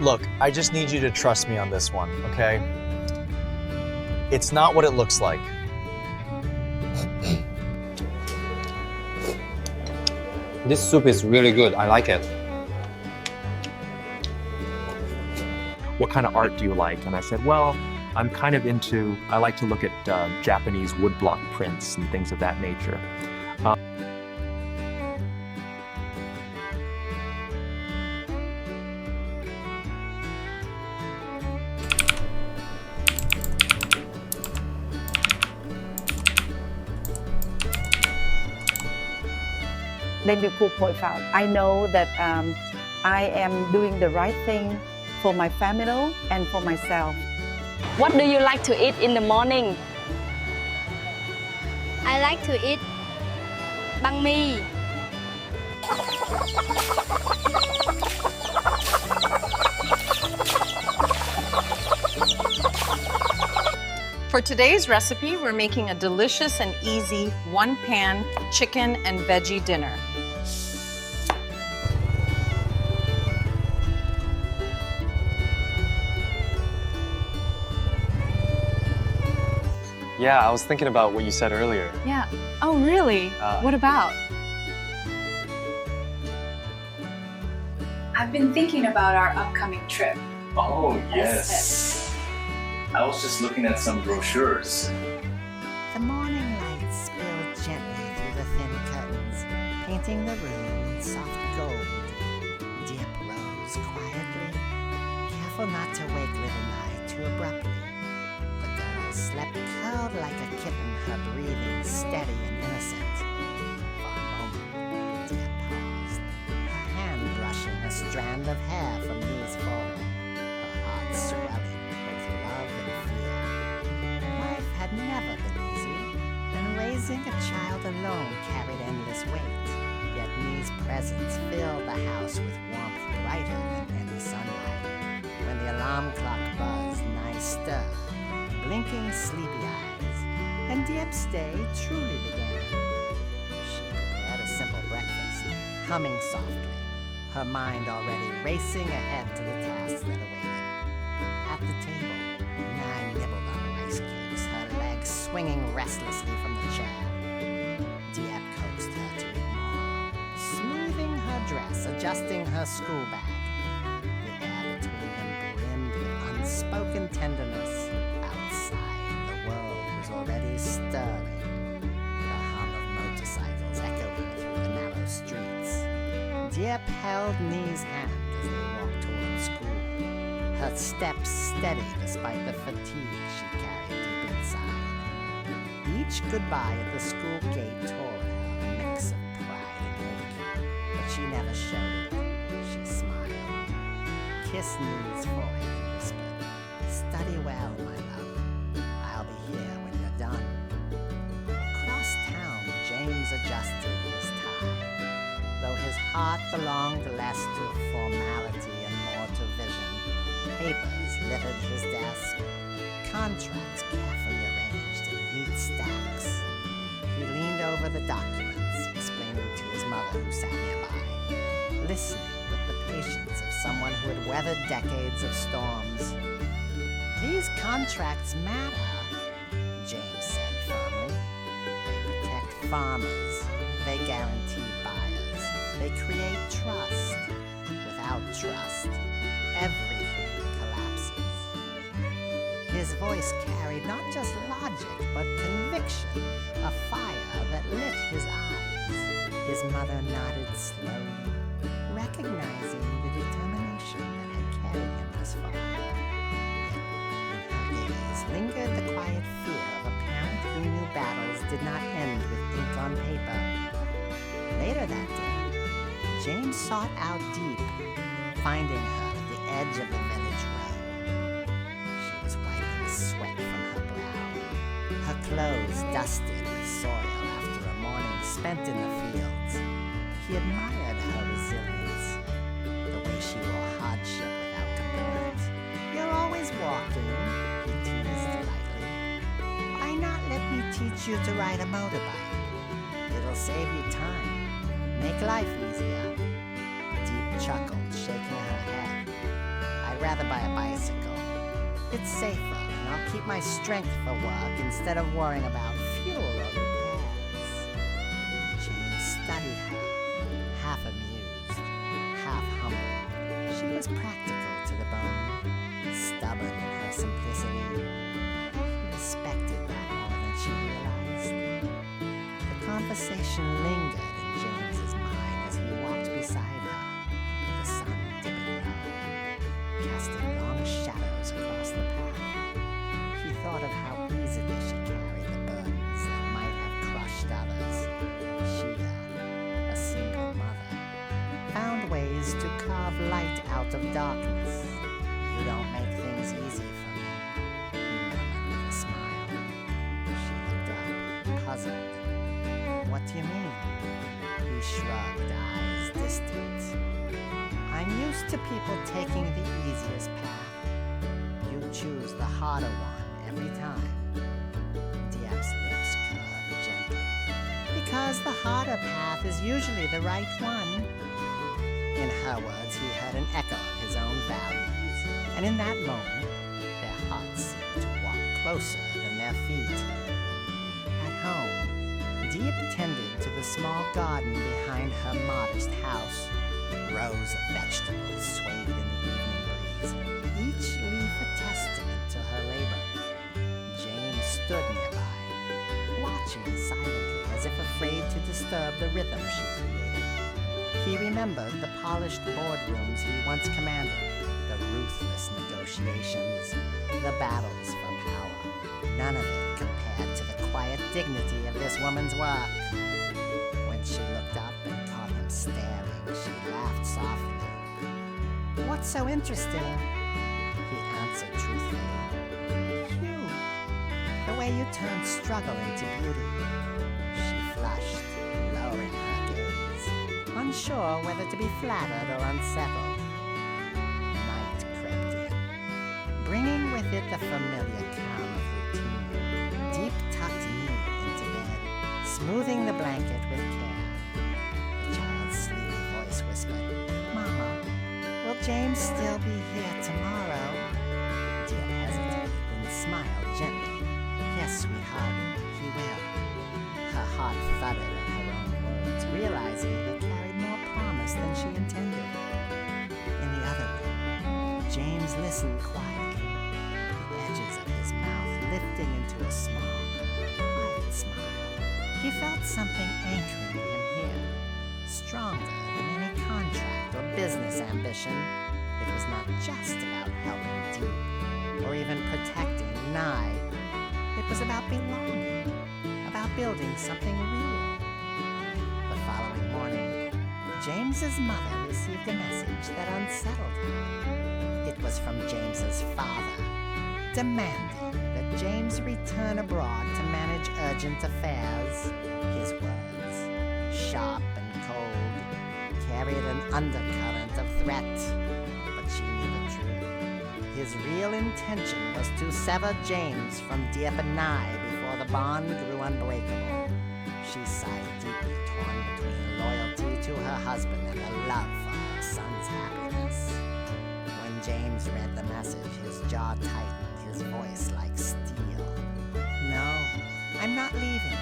Look, I just need you to trust me on this one, okay? It's not what it looks like. This soup is really good. I like it. What kind of art do you like? And I said, well, I'm kind of into, I like to look at Japanese woodblock prints and things of that nature. Then you could point out, I know that I am doing the right thing for my family and for myself. What do you like to eat in the morning? I like to eat banh mi. For today's recipe, we're making a delicious and easy one-pan chicken and veggie dinner. Yeah, I was thinking about what you said earlier. Yeah. Oh, really? What about? I've been thinking about our upcoming trip. Oh, yes. I was just looking at some brochures. The morning light spilled gently through the thin curtains, painting the room in soft gold. Diep rose quietly, careful not to wake little Nye too abruptly. The girl slept curled like a kitten, her breathing steady and innocent. For a moment, Diep paused, her hand brushing a strand of hair from Nie's forehead, her heart swelling both love and fear. Life had never been easy, and raising a child alone carried endless weight. Yet Nie's presence filled the house with warmth brighter than any sunlight. When the alarm clock buzzed, Nye stirred, blinking sleepy eyes, and Diep's day truly began. She prepared a simple breakfast, humming softly, her mind already racing ahead to the tasks that awaited. At the table, Nye nibbled on the rice cakes, her legs swinging restlessly from the chair. Diep coaxed her to eat more, smoothing her dress, adjusting her school bag. The air between them brimmed with unspoken tenderness. Outside, the world was already stirring, the hum of motorcycles echoing through the narrow streets. Diep held Nie's hand as they walked toward school, her steps steady despite the fatigue she carried deep inside. Each goodbye at the school gate tore her a mix of pride and ache, but she never showed it. She smiled, kissed Nie's forehead and whispered, "Study well, my love. I'll be here when you're done." Across town, James adjusted his tie. Though his heart belonged less to formality and more to vision, papers littered his desk, contracts carefully arranged in neat stacks. He leaned over the documents, explaining to his mother who sat nearby, listening with the patience of someone who had weathered decades of storms. "These contracts matter," James said firmly. "They protect farmers, they guarantee buyers, they create trust. Without trust, everything collapses." His voice carried not just logic, but conviction, a fire that lit his eyes. His mother nodded slowly, recognizing the determination that had carried him thus far. Yet in her gaze lingered the quiet fear of a parent who knew battles did not end with ink on paper. Later that day, James sought out Diep, finding her at the edge of the village road. She was wiping sweat from her brow, her clothes dusted with soil after a morning spent in the fields. He admired her resilience, the way she bore hardship without complaint. "You're always walking," he teased lightly. "Why not let me teach you to ride a motorbike? It'll save you time, make life easier." Diep chuckled, shaking her head. "I I'd rather buy a bicycle. It's safer, and I'll keep my strength for work instead of worrying about fuel or repairs. Jane studied her, half amused, half humble. She was practical to the bone, stubborn in her simplicity. He respected that more than she realized. The conversation lingered in James's mind as he walked beside her, the sun dipping low, casting long shadows across the path. He thought of how easily she carried the burdens that might have crushed others. She, a single mother, found ways to carve light out of darkness. You don't make things easy for me, he murmured with a smile. She looked up, puzzled. What do you mean? He shrugged, eyes distant. I'm used to people taking the easiest path. You choose the harder one every time. Diep's lips curved gently. Because the harder path is usually the right one. In her words, he heard an echo of his own values, and in that moment, their hearts seemed to walk closer than their feet. At home, Diep tended to the small garden behind her modest house. Rows of vegetables swayed in the evening breeze, each leaf a testament to her labor. James stood nearby, watching silently as if afraid to disturb the rhythm she created. He remembered the polished boardrooms he once commanded, the ruthless negotiations, the battles for power. None of it compared to the quiet dignity of this woman's work. When she looked up and caught him staring, she laughed softly. What's so interesting? He answered truthfully. You. The way you turned struggle into beauty. She flushed, lowering her gaze, unsure whether to be flattered or unsettled. Night crept in, bringing with it the familiar calm of routine. Deep tucked knee into bed, smoothing the blanket with care. The child's sleepy voice whispered, Mama, will James still be here tomorrow? Diep hesitated, then smiled gently. Yes, sweetheart, he will. Her heart thudded at her own words, realizing they carried more promise than she intended. In the other room, James listened quietly, the edges of his mouth lifting into a small, quiet smile. He felt something anchoring him here, stronger than any contract or business ambition. It was not just about helping Deep, or even protecting Nye. It was about belonging, about building something real. The following morning, James's mother received a message that unsettled her. It was from James's father, demanding that James return abroad to manage urgent affairs. His words, sharp and cold, carried an undercurrent of threat, but she knew the truth. His real intention was to sever James from Diep and Nye before the bond grew unbreakable. She sighed deeply, torn between loyalty to her husband and a love for her son's happiness. When James read the message, his jaw tightened, his voice like steel. No, I'm not leaving.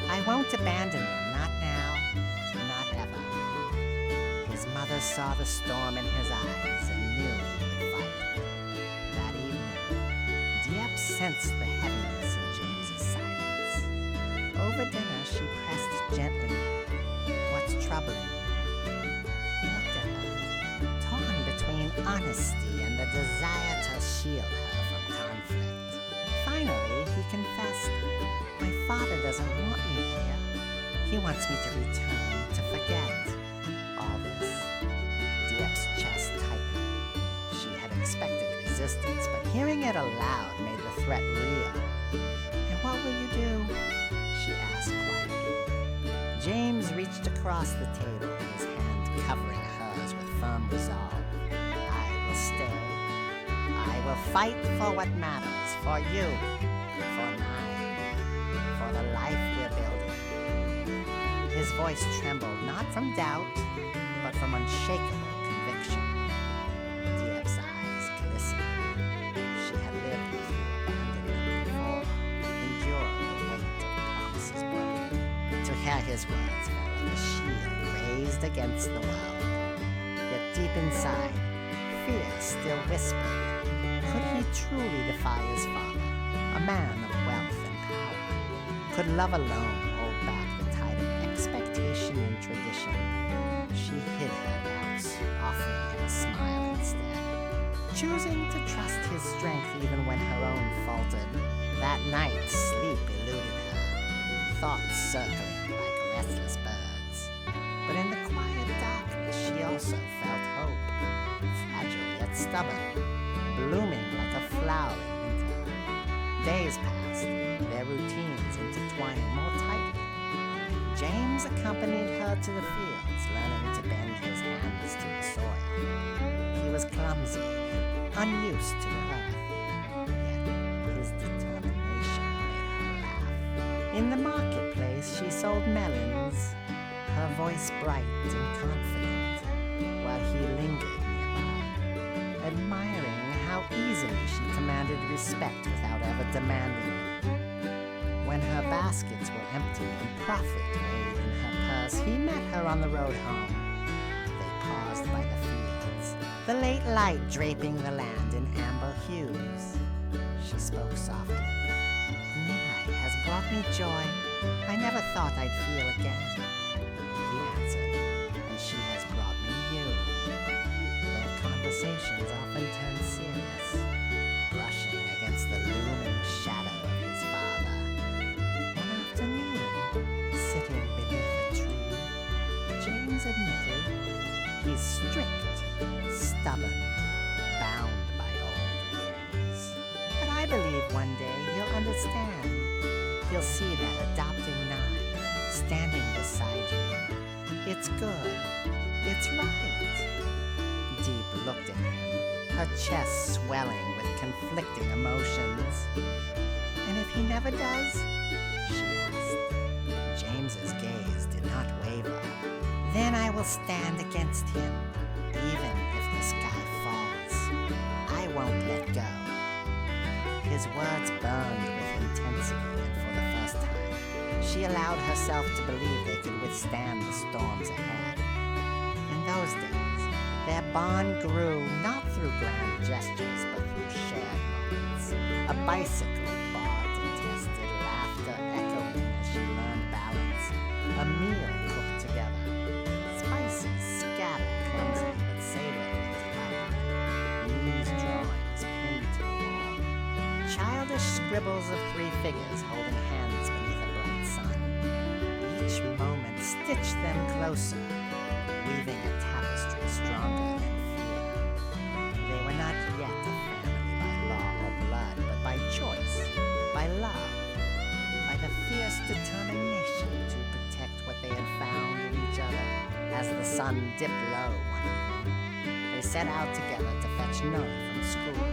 I won't abandon them, not now, not ever. His mother saw the storm in his eyes and knew he would fight. That evening, Diep sensed the heaviness in James's silence. Over dinner, she pressed gently, What's troubling you? He looked at her, torn between honesty and the desire to shield her from conflict. Finally, he confessed, My father doesn't want me here. He wants me to return, to forget all this. Diep's chest tightened. She had expected resistance, but hearing it aloud made the threat real. And what will you do? She asked quietly. James reached across the table, his hand covering hers with firm resolve. I will stay. I will fight for what matters, for you, for Nye, for the life we're building. His voice trembled not from doubt, but from unshakable conviction. Diep's eyes care his words fell like a shield raised against the world. Yet deep inside, fear still whispered. Could he truly defy his father, a man of wealth and power? Could love alone hold back the tide of expectation and tradition? She hid her doubts, offering him a smile instead, choosing to trust his strength even when her own faltered. That night, sleep eluded her, thoughts circling like restless birds. But in the quiet darkness, she also felt hope, fragile yet stubborn, blooming like a flower in winter. Days passed, their routines intertwining more tightly. James accompanied her to the fields, learning to bend his hands to the soil. He was clumsy, unused to the earth, yet his determination made her laugh. In the marketplace, she sold melons, her voice bright and confident, while he lingered nearby, admiring how easily she commanded respect without ever demanding it. When her baskets were empty and profit weighed in her purse, he met her on the road home. They paused by the fields, the late light draping the land in amber hues. She spoke softly. Nihai has brought me joy I never thought I'd feel again. He answered, and she has brought me you. Their conversations often turned serious, brushing against the looming shadow of his father. One afternoon, sitting beneath a tree, James admitted he's strict, stubborn, bound by old rules. But I believe one day he'll understand. He'll see that adopting Nye standing beside you. It's good. It's right. Deep looked at him, her chest swelling with conflicting emotions. And if he never does? She asked. James's gaze did not waver. Then I will stand against him, even if the sky falls. I won't let go. His words burned with intensity, and for the first time, she allowed herself to believe they could withstand the storms ahead. In those days, their bond grew not through grand gestures, but through shared moments. A bicycle bought and tested, laughter echoing as she learned balance. A meal cooked together, spices scattered clumsily but savored with delight. Knees drawings pinned to the wall. Childish scribbles of three figures holding hands beneath a bright sun. Each moment stitched them closer, weaving a tapestry stronger than fear. They were not yet a family by law or blood, but by choice, by love, by the fierce determination to protect what they had found in each other. As the sun dipped low one evening, they set out together to fetch Noe from school.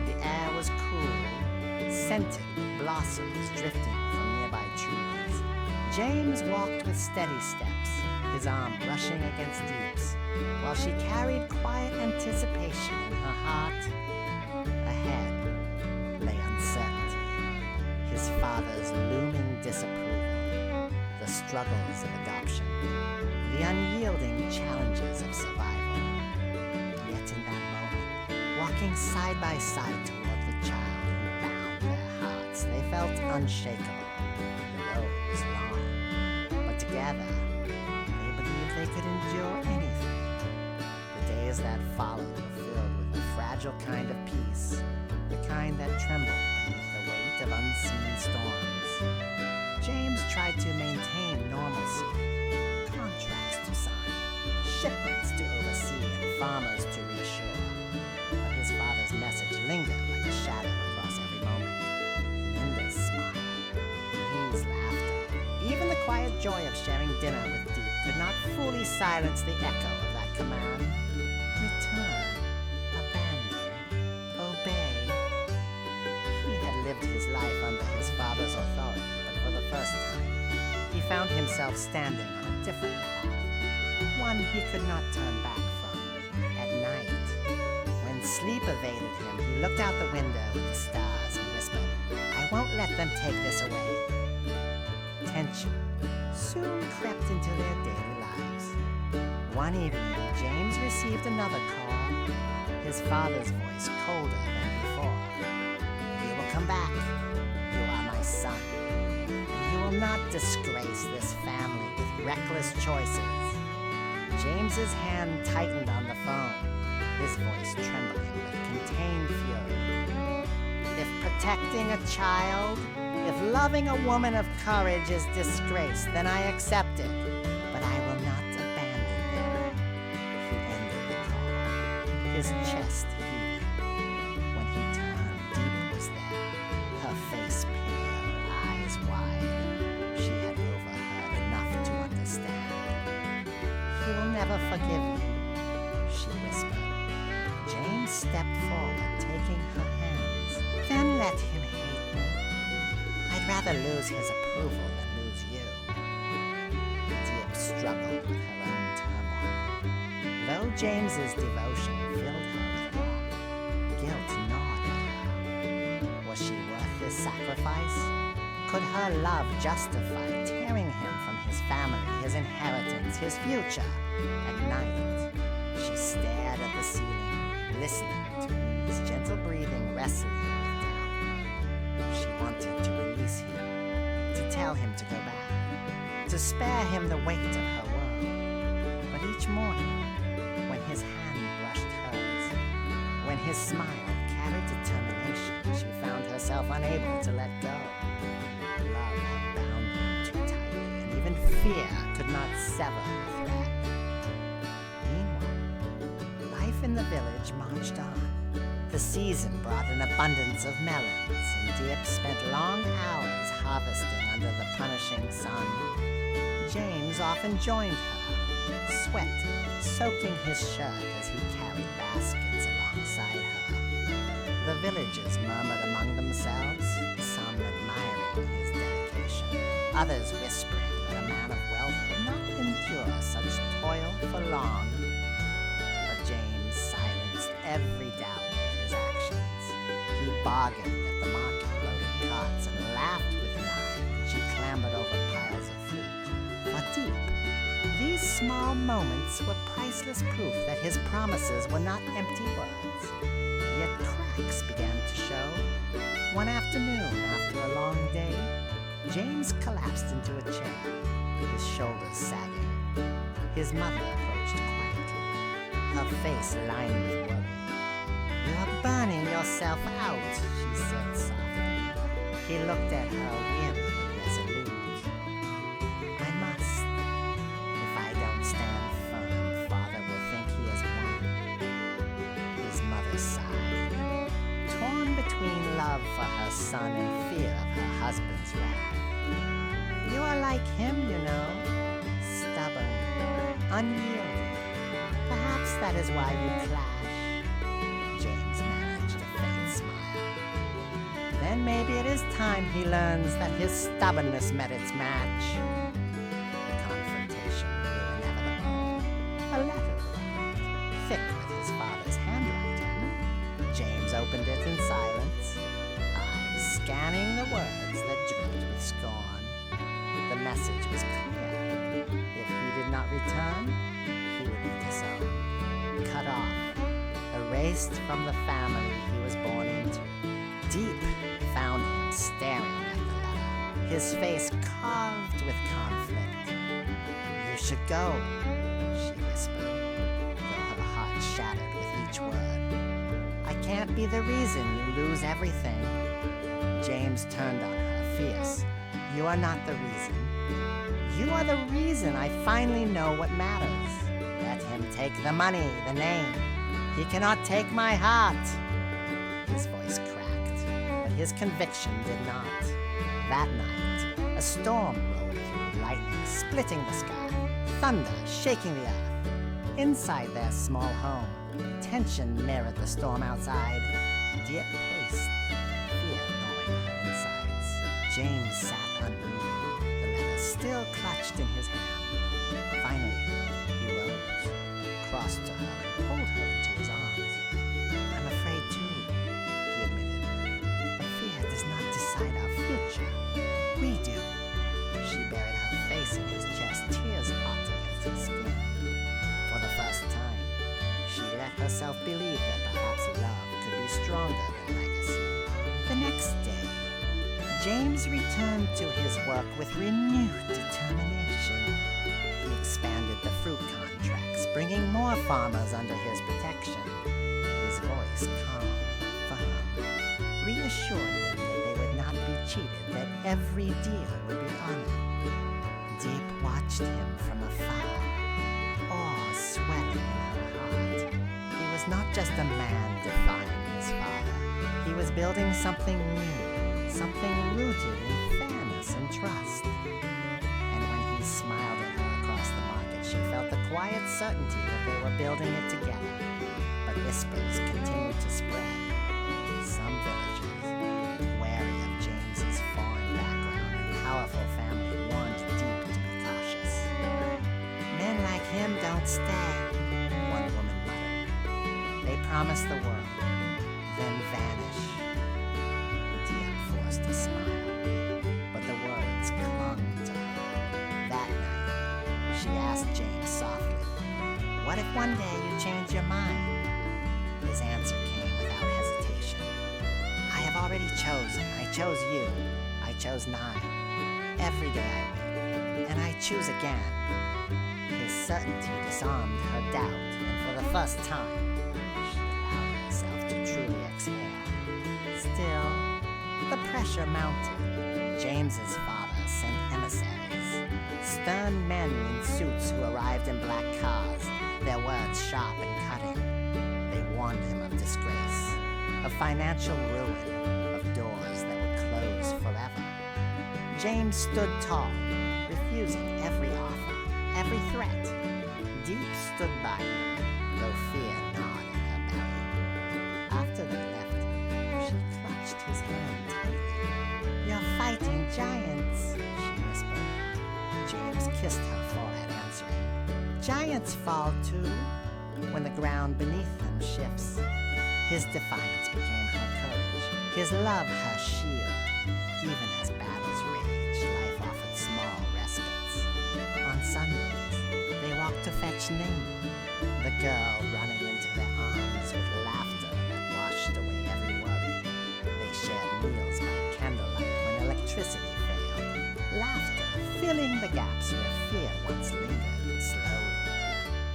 The air was cool, scented with blossoms drifting from nearby trees. James walked with steady steps, his arm brushing against Deep's, while she carried quiet anticipation in her heart. Ahead lay uncertainty, his father's looming disapproval, the struggles of adoption, the unyielding challenges of survival. Yet in that moment, walking side by side toward the child who bound their hearts, they felt unshakable. The road was long, but together, they believed they could endure anything. The days that followed were filled with a fragile kind of peace, the kind that trembled beneath the weight of unseen storms. James tried to maintain normalcy, contracts to sign, shipments to oversee, and farmers to reassure. But his father's message lingered like a shadow across every moment. Linda's smile, Dean's laughter, even the quiet joy of sharing dinner with Deep could not fully silence the echo of that command. Return, abandon, obey. He had lived his life under his father's authority, but for the first time, he found himself standing on a different path, one he could not turn back from. At night, when sleep evaded him, he looked out the window at the stars and whispered, I won't let them take this away. Tension, soon crept into their daily lives. One evening, James received another call, his father's voice colder than before. "You will come back. You are my son. And you will not disgrace this family with reckless choices." James's hand tightened on the phone, his voice trembling with contained fury. "If protecting a child, if loving a woman of courage is disgrace, then I accept it. But I will not abandon them." He ended the call, his chest heaving. When he turned, Deep was there, her face pale, eyes wide. She had overheard enough to understand. "He will never forgive you," she whispered. James stepped forward, taking her hands. "Then let him hate me. I'd rather lose his approval than lose you." Diep struggled with her own turmoil. Though James's devotion filled her with awe, guilt gnawed at her. Was she worth his sacrifice? Could her love justify tearing him from his family, his inheritance, his future? At night, she stared at the ceiling, listening to his gentle breathing, wrestling with doubt. She wanted to release him, to tell him to go back, to spare him the weight of her world. But each morning, when his hand brushed hers, when his smile carried determination, she found herself unable to let go. Love had bound them too tightly, and even fear could not sever the thread. Meanwhile, life in the village marched on. The season brought an abundance of melons, and Diep spent long hours harvesting under the punishing sun. James often joined her, sweat soaking his shirt as he carried baskets alongside her. The villagers murmured among themselves, some admiring his dedication, others whispering that a man of wealth would not endure such toil for long. But James silenced every doubt with his actions. He bargained at the market-loaded carts and laughed with Nye when she clambered over piles of fruit. For Diep, these small moments were priceless proof that his promises were not empty words. Yet cracks began to show. One afternoon, after a long day, James collapsed into a chair, his shoulders sagging. His mother approached quietly, her face lined with worry. "You're burning yourself out," she said softly. He looked at her, weary but resolute. "I must. If I don't stand firm, Father will think he has won." His mother sighed, torn between love for her son and fear of her husband's wrath. "You are like him, you know, stubborn, unyielding. Perhaps that is why you clash." James managed a faint smile. "Then maybe it is time he learns that his stubbornness met its match." The confrontation grew inevitable. A letter arrived, thick with his father's handwriting. James opened it in silence, eyes scanning the words that dripped with scorn. The message was clear. If he did not return, he would be disowned, cut off, erased from the family he was born into. Diep found him staring at the letter, his face carved with conflict. "You should go," she whispered, though her heart shattered with each word. "I can't be the reason you lose everything." James turned on her, fierce. "You are not the reason. You are the reason I finally know what matters. Let him take the money, the name. He cannot take my heart." His voice cracked, but his conviction did not. That night, a storm rolled through, lightning splitting the sky, thunder shaking the earth. Inside their small home, tension mirrored the storm outside. Diep paced, fear gnawing her insides. James sat unmoved, the letter still clutched in his hand. Finally, he rose, crossed to her, and pulled her into his arms. "I'm afraid too," he admitted. "But fear does not decide our future. We do." She buried her face place in his chest, tears hot against his skin. For the first time, she let herself believe that perhaps love could be stronger than legacy. The next day, James returned to his work with renewed determination. He expanded the fruit contracts, bringing more farmers under his protection. His voice calm, firm, reassured them that they would not be cheated, that every deal would be honored. Diep watched him from afar, awe swelling in her heart. He was not just a man defying his father. He was building something new, something rooted in fairness and trust. And when he smiled at her across the market, she felt the quiet certainty that they were building it together. But whispers continued to spread. Some villagers, wary of James's foreign background and powerful family, warned Diep to be cautious. Men like him don't stay, one woman muttered. They promise the world, then vanish. Diep forced a smile, but the words clung to her. That night, she asked James softly, "What if one day you change your mind?" His answer came without hesitation. "I have already chosen. I chose you. I chose Nine. Every day I wait, and I choose again." His certainty disarmed her doubt, and for the first time, she allowed herself to truly exhale. Still, the pressure mounted. James's father sent emissaries, stern men in suits who arrived in black cars, their words sharp and cutting. They warned him of disgrace, of financial ruin, of doors that would close forever. James stood tall, refusing every offer, every threat. Diep stood by him, though fear gnawed in her belly. After they left, she clutched his hand tightly. "You're fighting giants," she whispered. James kissed her forehead, answering, "Giants fall too, when the ground beneath them shifts." His defiance became her courage, his love her shield. Even as battles raged, life offered small respites. On Sundays, they walked to fetch Name, the girl running into their arms with laughter that washed away every worry. They shared meals by candlelight when electricity failed, laughter filling the gaps where fear once lingered. Slowly,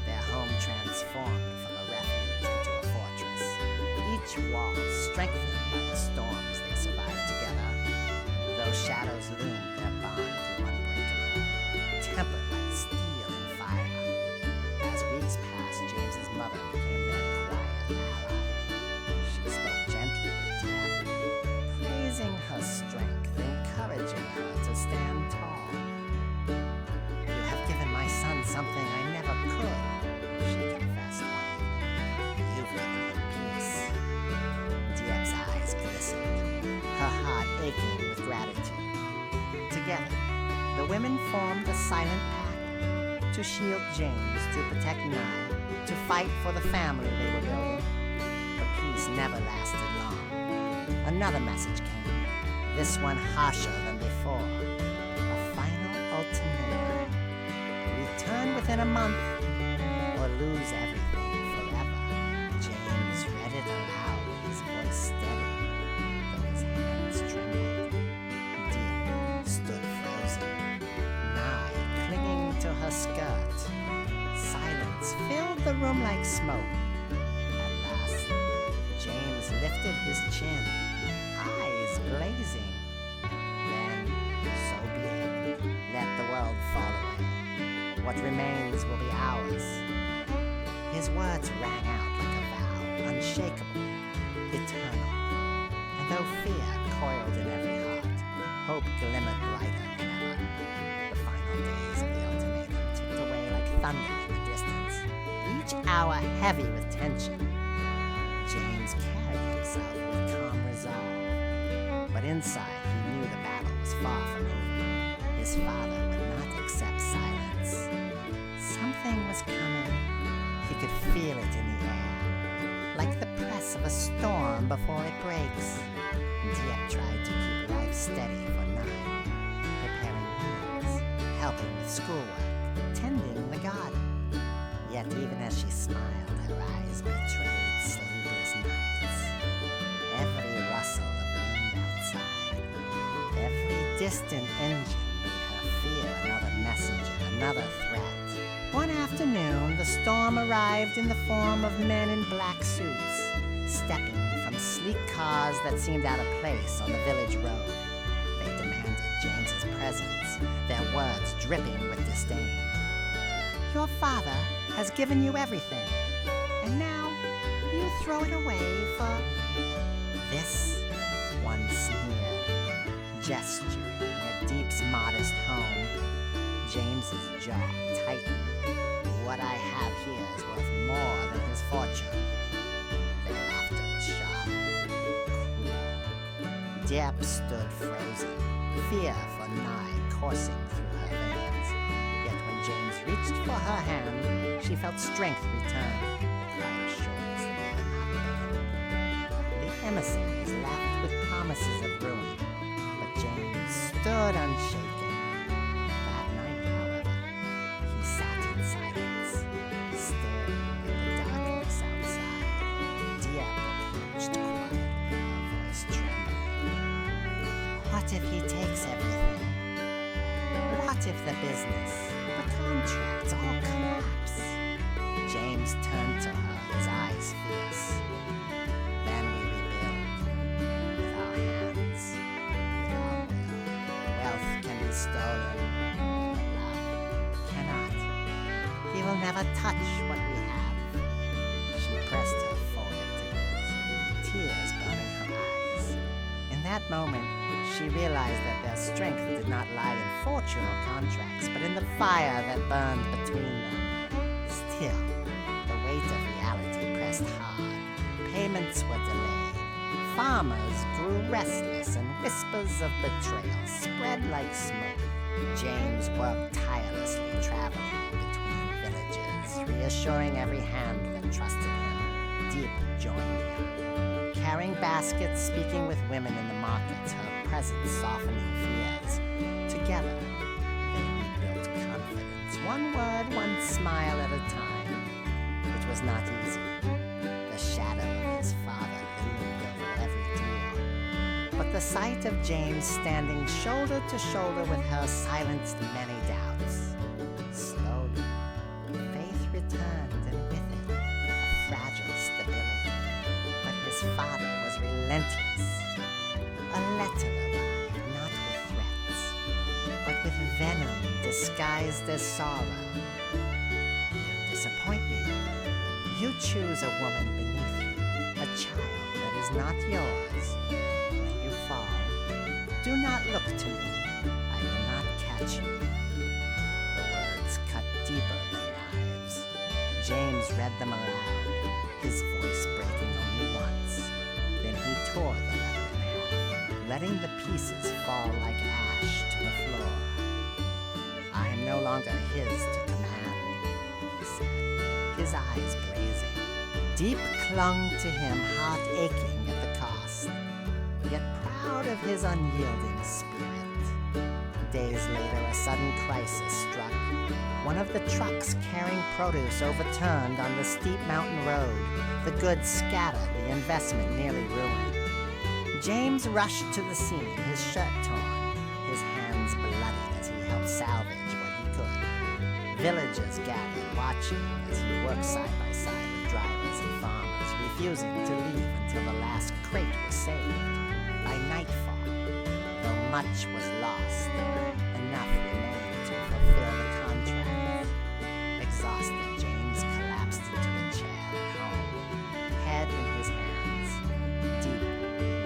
their home transformed from a refuge into a fortress, each wall strengthened by the storms they survived together. Though shadows loomed, their bond grew unbreakable, tempered like steel and fire. As weeks passed, James's mother became their quiet ally. She spoke gently with Diep, praising her strength, encouraging her to stand tall. "You have given my son something I never could," she confessed one evening. "You've given him peace." Diep's eyes glistened, her heart aching with gratitude. Together, the women formed a silent pact to shield James, to protect Nye, to fight for the family they were building. But peace never lasted long. Another message came, this one harsher than before. A final ultimatum. Return within a month, or lose everything forever. James read it aloud, his voice steady, though his hands trembled. Diep stood frozen, Nye clinging to her skirt. Silence filled the room like smoke. At last, James lifted his chin, eyes blazing. Then, so be it. Let the world fall away. What remains will be ours. His words rang out like a vow, unshakable, eternal. And though fear coiled in every heart, hope glimmered brighter than ever. The final days of the ultimatum ticked away like thunder in the distance, each hour heavy with tension. James carried himself with calm resolve, but inside he knew the battle was far from over. His father would not accept silence. Something was coming. He could feel it in the air, like the press of a storm before it breaks. Diep tried to keep life steady for Nine, preparing meals, helping with schoolwork, tending the garden. Yet even as she smiled, her eyes betrayed sleepless nights. Every rustle of wind outside, every distant engine made her fear another messenger, another threat. One afternoon, the storm arrived in the form of men in black suits, stepping from sleek cars that seemed out of place on the village road. They demanded James's presence, their words dripping with disdain. Your father has given you everything, and now you throw it away for this? One sneered, gesturing at Deep's modest home. James's jaw tightened. What I have here is worth more than his fortune. Their laughter was sharp, cruel. Diep stood frozen, fear for nigh coursing through her veins. Yet when James reached for her hand, she felt strength return, a quiet assurance that they were not banned. The emissaries laughed with promises of ruin, but James stood unshaken. That night, however, he sat in silence, staring at the darkness outside. Diep approached quietly, her voice trembling. What if he takes everything? What if the business, the contracts all collapse? James turned to her, his eyes fierce. Then we rebuild, with our hands, with our will. Wealth can be stolen, but love cannot. He will never touch what we have. She pressed her forehead to his, tears burning her eyes. In that moment, she realized that their strength did not lie in fortune or contracts, but in the fire that burned between them. Still, the weight of reality pressed hard. Payments were delayed. Farmers grew restless, and whispers of betrayal spread like smoke. James worked tirelessly, traveling between villages, reassuring every hand that trusted him. Deep joined him, carrying baskets, speaking with women in the markets, her presence softening fears. Together, they rebuilt confidence, one word, one smile at a time. It was not easy. The shadow of his father loomed over every deal. But the sight of James standing shoulder to shoulder with her silenced many doubts. Slowly, faith returned, and with it, a fragile stability. But his father was relentless. A letter arrived, not with threats, but with venom disguised as sorrow. You disappoint me. You choose a woman beneath you, a child that is not yours. When you fall, do not look to me. I will not catch you. The words cut deeper than knives. James read them aloud, his voice breaking only once. Then he tore the letter in half, letting the pieces fall like ash to the floor. I am no longer his to command, he said, his eyes blazing. Deep clung to him, heart aching at the cost, yet proud of his unyielding spirit. Days later, a sudden crisis struck. One of the trucks carrying produce overturned on the steep mountain road. The goods scattered, the investment nearly ruined. James rushed to the scene, his shirt torn, his hands bloodied as he helped salvage what he could. Villagers gathered, watching as he worked side by side with drivers and farmers, refusing to leave until the last crate was saved. By nightfall, though much was lost, enough remained to fulfill the contract. Exhausted, James collapsed into a chair at home, head in his hands. Deep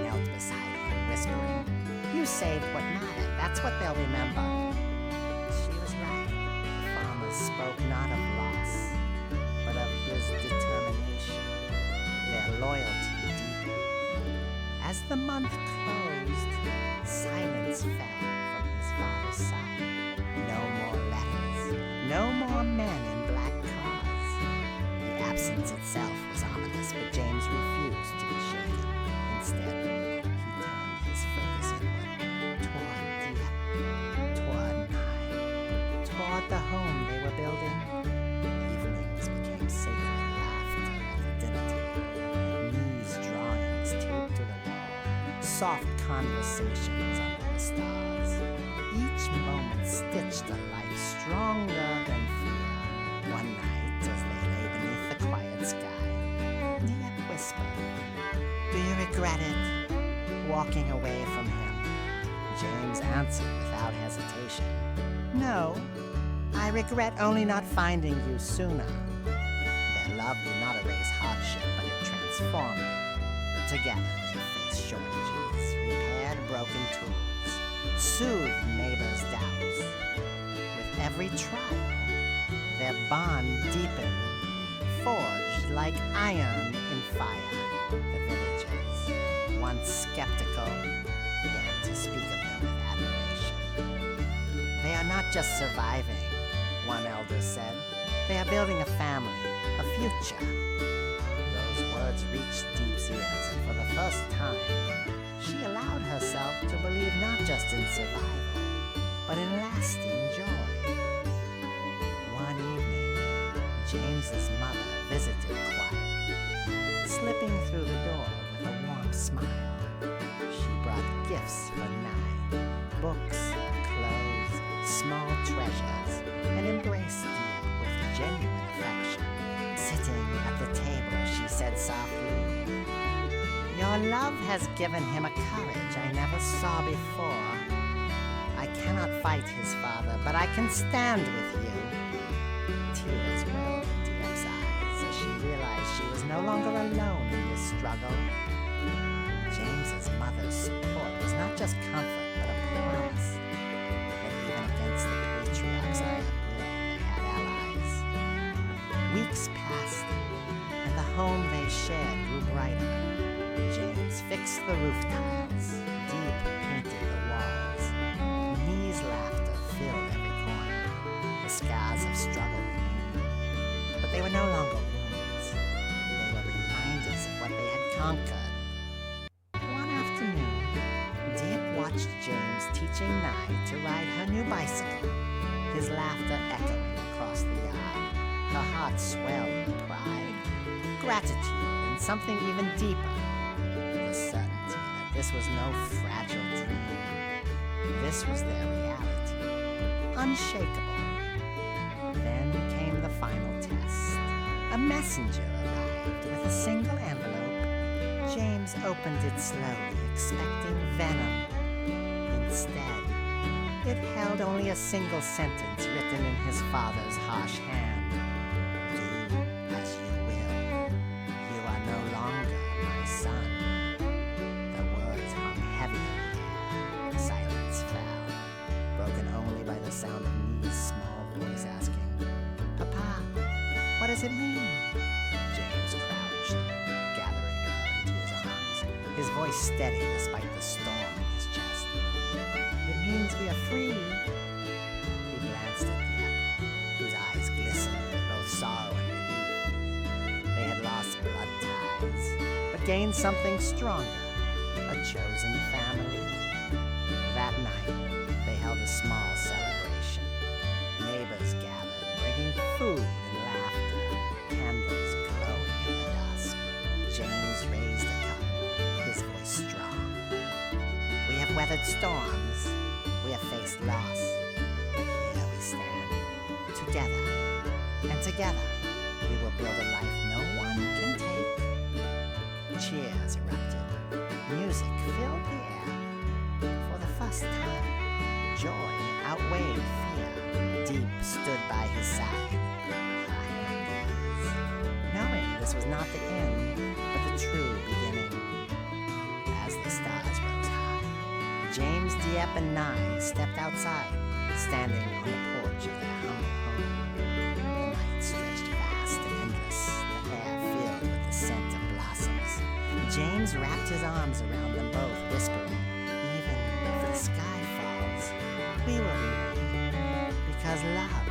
knelt beside him, whispering, "You saved what mattered. That's what they'll remember." She was right. The farmers spoke not of loss, but of his determination, their loyalty deepened. As the month closed, silence fell from his father's side. No more letters, no more men in black cars. The absence itself was ominous, but James refused to be shaken. Instead, he turned his focus inward, toward Diep, toward Nai. soft conversations under the stars. Each moment stitched a life stronger than fear. One night, as they lay beneath the quiet sky, Diep whispered, "Do you regret it, walking away from him?" James answered without hesitation, "No, I regret only not finding you sooner." Their love did not erase hardship, but it transformed it. Together they faced shortages, repaired broken tools, soothed neighbors' doubts. With every trial, their bond deepened, forged like iron in fire. The villagers, once skeptical, began to speak of them with admiration. "They are not just surviving," one elder said. "They are building a family, a future." Those words reached Diep's ears, and for the first time, she allowed herself to believe not just in survival, but in lasting joy. One evening, James's mother visited quietly, slipping through the door with a warm smile. She brought gifts for Nye, books, clothes, small treasures, and embraced Diep with genuine affection. Sitting at the table, she said softly, "Your love has given him a courage I never saw before. I cannot fight his father, but I can stand with you." Tears welled in Diep's eyes as she realized she was no longer alone in this struggle. James's mother's support was not just comfort, but a promise that even against the patriarch's iron will, they had allies. Weeks passed, and the home they shared grew brighter. James fixed the roof tiles, Diep painted the walls. Nee's laughter filled every corner. The scars of struggle remained, but they were no longer wounds. They were reminders of what they had conquered. One afternoon, Diep watched James teaching Nye to ride her new bicycle, his laughter echoing across the yard. Her heart swelled with pride, gratitude, and something even deeper. The certainty that this was no fragile dream. This was their reality, unshakable. Then came the final test. A messenger arrived with a single envelope. James opened it slowly, expecting venom. Instead, it held only a single sentence written in his father's harsh hand. "Do as you will. You are no longer my son." The words hung heavy in the air. Silence fell, broken only by the sound of Nee's small voice asking, "Papa, what does it mean?" James crouched, gathering her into his arms, his voice steady despite the storm in his chest. "It means we are free." He glanced at Diep, whose eyes glistened with both sorrow and relief. They had lost blood ties, but gained something stronger, a chosen family. That night, they held a small celebration. Neighbors gathered, bringing food and laughter, candles glowing in the dusk. James raised a cup, his voice strong. "We have weathered storms, we have faced loss, but here we stand, together, and together we will build a life no one can take." Cheers erupted, music filled the air. For the first time, joy outweighed fear. Diep stood by his side, her hand at his, knowing this was not the end, but the true beginning. As the stars rose high, James, Diep, and Nye stepped outside, standing on the porch of their humble home. The night stretched vast and endless, the air filled with the scent of blossoms. James wrapped his arms around them both, whispering, "Even if the sky falls, we will remain, because love